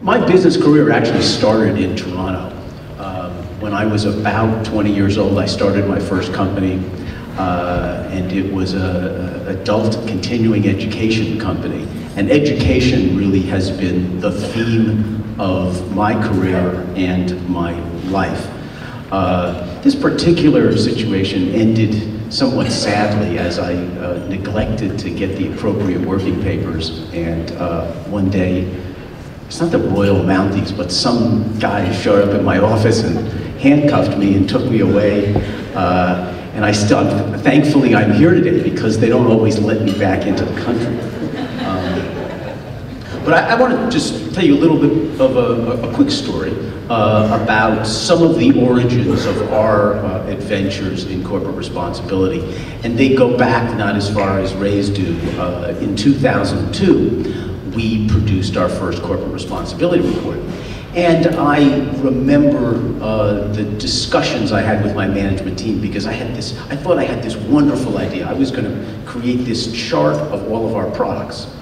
My business career actually started in Toronto. When I was about 20 years old, I started my first company, and it was an adult continuing education company. And education really has been the theme of my career and my life. This particular situation ended somewhat sadly as I neglected to get the appropriate working papers, and one day, it's not the Royal Mounties, but some guy showed up at my office and handcuffed me and took me away. And thankfully I'm here today because they don't always let me back into the country. But I want to just tell you a little bit of a quick story about some of the origins of our adventures in corporate responsibility. And they go back not as far as Ray's do. In 2002, we produced our first corporate responsibility report. And I remember the discussions I had with my management team, because I thought I had this wonderful idea. I was going to create this chart of all of our products.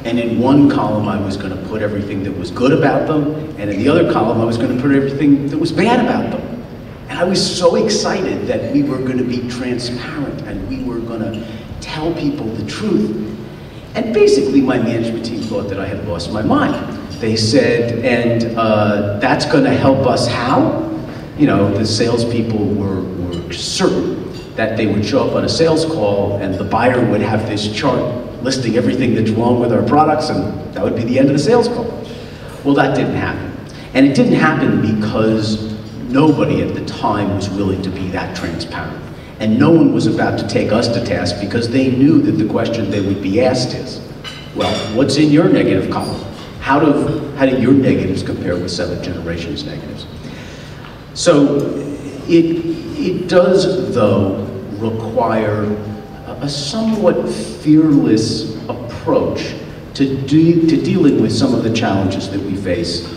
And in one column, I was going to put everything that was good about them, and in the other column, I was going to put everything that was bad about them. And I was so excited that we were going to be transparent and we were going to tell people the truth. And basically, my management team thought that I had lost my mind. They said, and that's going to help us how? You know, the salespeople were certain that they would show up on a sales call and the buyer would have this chart listing everything that's wrong with our products, and that would be the end of the sales call. Well, that didn't happen. And it didn't happen because nobody at the time was willing to be that transparent. And no one was about to take us to task because they knew that the question they would be asked is, well, what's in your negative column? How do your negatives compare with 7th generation's negatives? So it does, though, require a somewhat fearless approach to dealing with some of the challenges that we face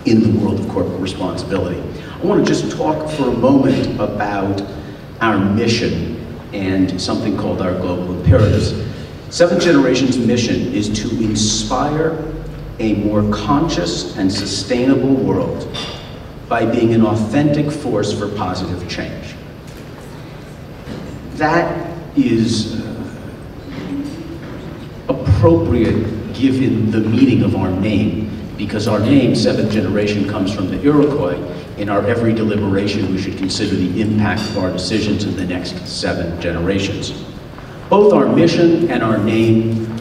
in the world of corporate responsibility. I want to just talk for a moment about our mission and something called our global imperatives. 7th generation's mission is to inspire a more conscious and sustainable world by being an authentic force for positive change. That is appropriate given the meaning of our name, because our name, 7th generation, comes from the Iroquois. In our every deliberation, we should consider the impact of our decisions in the next 7 generations. Both our mission and our name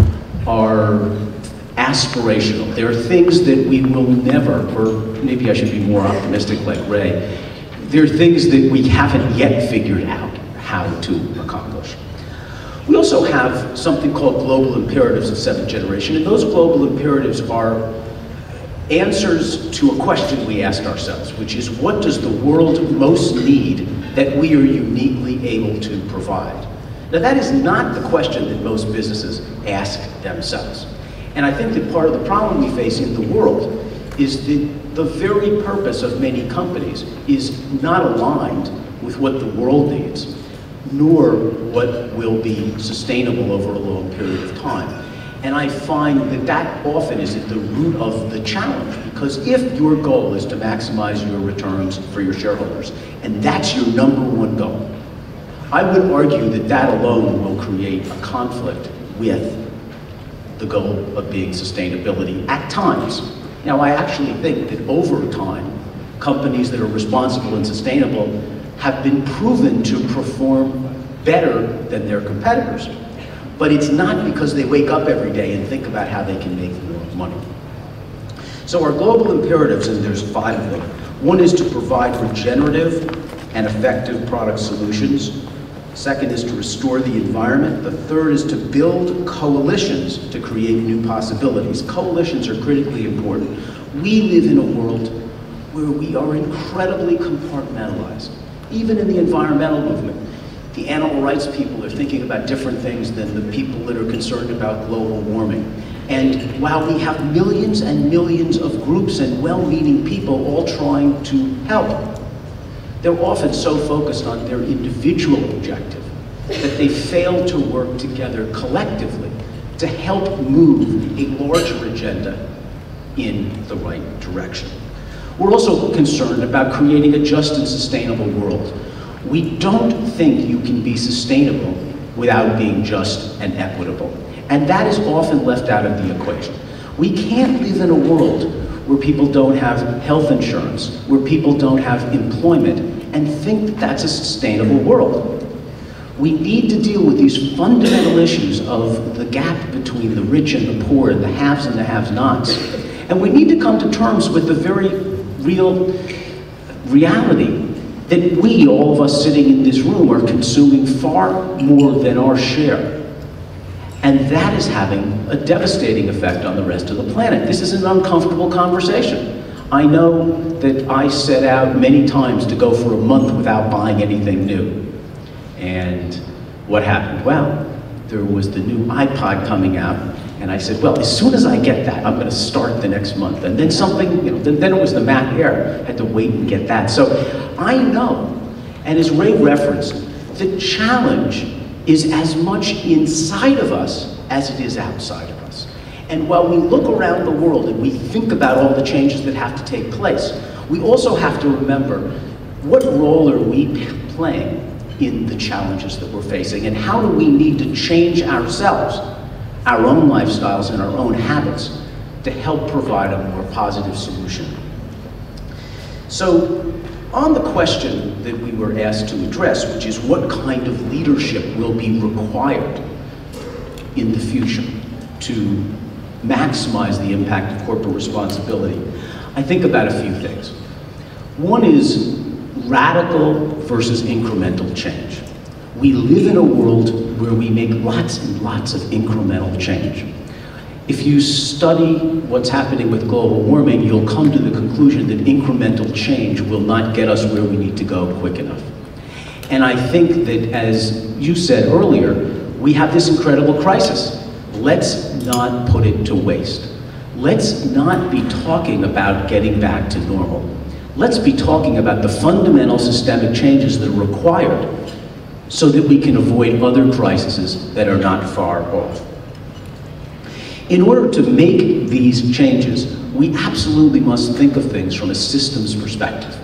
are aspirational. There are things that we will never, or maybe I should be more optimistic like Ray, there are things that we haven't yet figured out how to accomplish. We also have something called global imperatives of 7th generation, and those global imperatives are answers to a question we asked ourselves, which is, what does the world most need that we are uniquely able to provide? Now, that is not the question that most businesses ask themselves. And I think that part of the problem we face in the world is that the very purpose of many companies is not aligned with what the world needs, nor what will be sustainable over a long period of time. And I find that that often is at the root of the challenge, because if your goal is to maximize your returns for your shareholders, and that's your #1 goal, I would argue that that alone will create a conflict with the goal of being sustainability at times. Now, I actually think that over time, companies that are responsible and sustainable have been proven to perform better than their competitors. But it's not because they wake up every day and think about how they can make more money. So our global imperatives, and there's 5 of them. One is to provide regenerative and effective product solutions. Second is to restore the environment. The third is to build coalitions to create new possibilities. Coalitions are critically important. We live in a world where we are incredibly compartmentalized, even in the environmental movement. The animal rights people are thinking about different things than the people that are concerned about global warming. And while we have millions and millions of groups and well-meaning people all trying to help, they're often so focused on their individual objective that they fail to work together collectively to help move a larger agenda in the right direction. We're also concerned about creating a just and sustainable world. We don't think you can be sustainable without being just and equitable. And that is often left out of the equation. We can't live in a world where people don't have health insurance, where people don't have employment, and think that that's a sustainable world. We need to deal with these fundamental issues of the gap between the rich and the poor, and the haves and the have-nots. And we need to come to terms with the very real reality that we, all of us sitting in this room, are consuming far more than our share. And that is having a devastating effect on the rest of the planet. This is an uncomfortable conversation. I know that I set out many times to go for a month without buying anything new. And what happened? Well, there was the new iPod coming out, and I said, well, as soon as I get that, I'm gonna start the next month. And then something, then it was the Mac Air, I had to wait and get that. So I know, and as Ray referenced, the challenge is as much inside of us as it is outside of us. And while we look around the world and we think about all the changes that have to take place, we also have to remember, what role are we playing in the challenges that we're facing, and how do we need to change ourselves, our own lifestyles and our own habits, to help provide a more positive solution. So, on the question that we were asked to address, which is what kind of leadership will be required in the future to maximize the impact of corporate responsibility, I think about a few things. One is radical versus incremental change. We live in a world where we make lots and lots of incremental change. If you study what's happening with global warming, you'll come to the conclusion that incremental change will not get us where we need to go quick enough. And I think that, as you said earlier, we have this incredible crisis. Let's not put it to waste. Let's not be talking about getting back to normal. Let's be talking about the fundamental systemic changes that are required so that we can avoid other crises that are not far off. In order to make these changes, we absolutely must think of things from a systems perspective.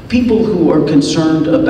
People who are concerned about